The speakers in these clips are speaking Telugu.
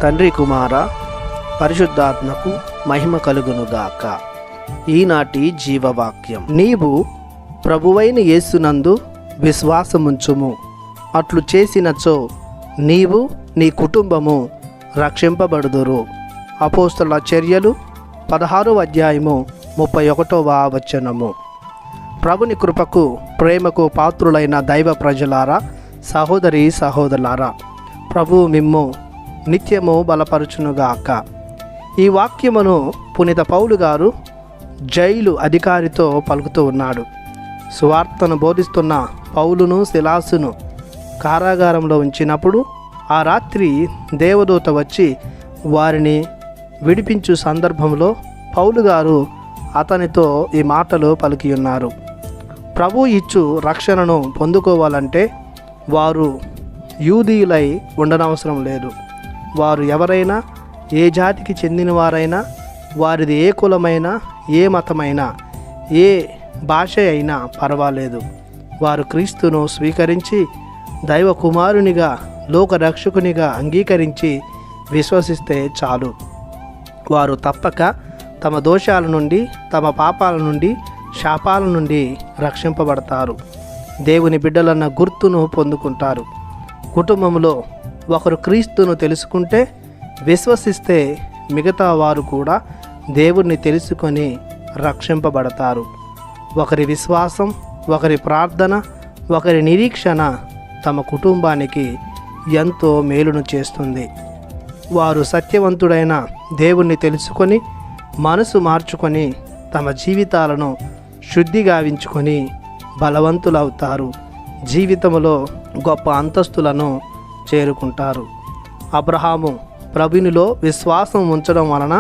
తండ్రి కుమార పరిశుద్ధాత్మకు మహిమ కలుగునుగాక. ఈనాటి జీవవాక్యం. నీవు ప్రభువైన యేసునందు విశ్వాసముంచుము, అట్లు చేసినచో నీవు నీ కుటుంబము రక్షింపబడుదురు. అపోస్తలుల చర్యలు 16వ అధ్యాయము 31వ వచనము. ప్రభుని కృపకు ప్రేమకు పాత్రులైన దైవ ప్రజలారా, సహోదరి సహోదరులారా, ప్రభువు మిమ్ము నిత్యము బలపరచునుగాక. ఈ వాక్యమును పునీత పౌలు గారు జైలు అధికారితో పలుకుతూ ఉన్నాడు. సువార్తను బోధిస్తున్న పౌలును శిలాసును కారాగారంలో ఉంచినప్పుడు ఆ రాత్రి దేవదూత వచ్చి వారిని విడిపించు సందర్భంలో పౌలు గారు అతనితో ఈ మాటలు పలికి ఉన్నారు. ప్రభు ఇచ్చు రక్షణను పొందుకోవాలంటే వారు యూదీయులై ఉండనవసరం లేదు. వారు ఎవరైనా, ఏ జాతికి చెందినవారైనా, వారిది ఏ కులమైనా, ఏ మతమైనా, ఏ భాష అయినా పర్వాలేదు. వారు క్రీస్తును స్వీకరించి దైవ కుమారునిగా, లోక రక్షకునిగా అంగీకరించి విశ్వసిస్తే చాలు. వారు తప్పక తమ దోషాల నుండి, తమ పాపాల నుండి, శాపాల నుండి రక్షింపబడతారు. దేవుని బిడ్డలన్న గుర్తును పొందుకుంటారు. కుటుంబంలో ఒకరు క్రీస్తును తెలుసుకుంటే, విశ్వసిస్తే మిగతా వారు కూడా దేవుణ్ణి తెలుసుకొని రక్షింపబడతారు. ఒకరి విశ్వాసం, ఒకరి ప్రార్థన, ఒకరి నిరీక్షణ తమ కుటుంబానికి ఎంతో మేలును చేస్తుంది. వారు సత్యవంతుడైన దేవుణ్ణి తెలుసుకొని మనసు మార్చుకొని తమ జీవితాలను శుద్ధిగావించుకొని బలవంతులవుతారు. జీవితంలో గొప్ప అంతస్తులను చేరుకుంటారు. అబ్రహాము ప్రభునిలో విశ్వాసం ఉంచడం వలన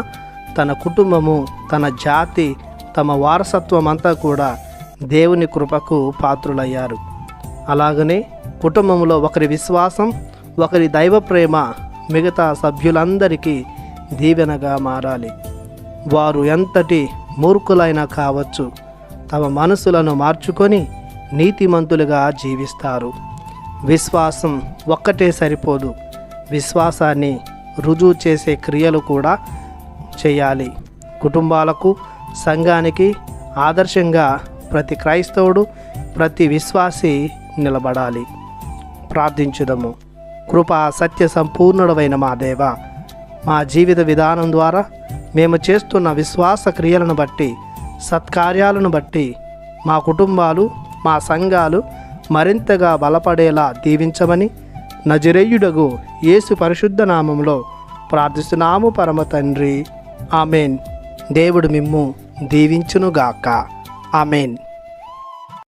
తన కుటుంబము, తన జాతి, తమ వారసత్వం అంతా కూడా దేవుని కృపకు పాత్రులయ్యారు. అలాగనే కుటుంబంలో ఒకరి విశ్వాసం, ఒకరి దైవ ప్రేమ మిగతా సభ్యులందరికీ దీవెనగా మారాలి. వారు ఎంతటి మూర్ఖులైనా కావచ్చు, తమ మనసులను మార్చుకొని నీతిమంతులుగా జీవిస్తారు. విశ్వాసం ఒక్కటే సరిపోదు, విశ్వాసాన్ని రుజువు చేసే క్రియలు కూడా చేయాలి. కుటుంబాలకు, సంఘానికి ఆదర్శంగా ప్రతి క్రైస్తవుడు, ప్రతి విశ్వాసి నిలబడాలి. ప్రార్థించుదము. కృపా సత్య సంపూర్ణుడైన మా దేవ, మా జీవిత విధానం ద్వారా మేము చేస్తున్న విశ్వాస క్రియలను బట్టి, సత్కార్యాలను బట్టి మా కుటుంబాలు, మా సంఘాలు మరింతగా బలపడేలా దీవించమని నజరేయుడగు యేసు పరిశుద్ధ నామములో ప్రార్థిస్తున్నాము పరమ తండ్రి. ఆమెన్. దేవుడు మిమ్ము దీవించునుగాక. ఆమెన్.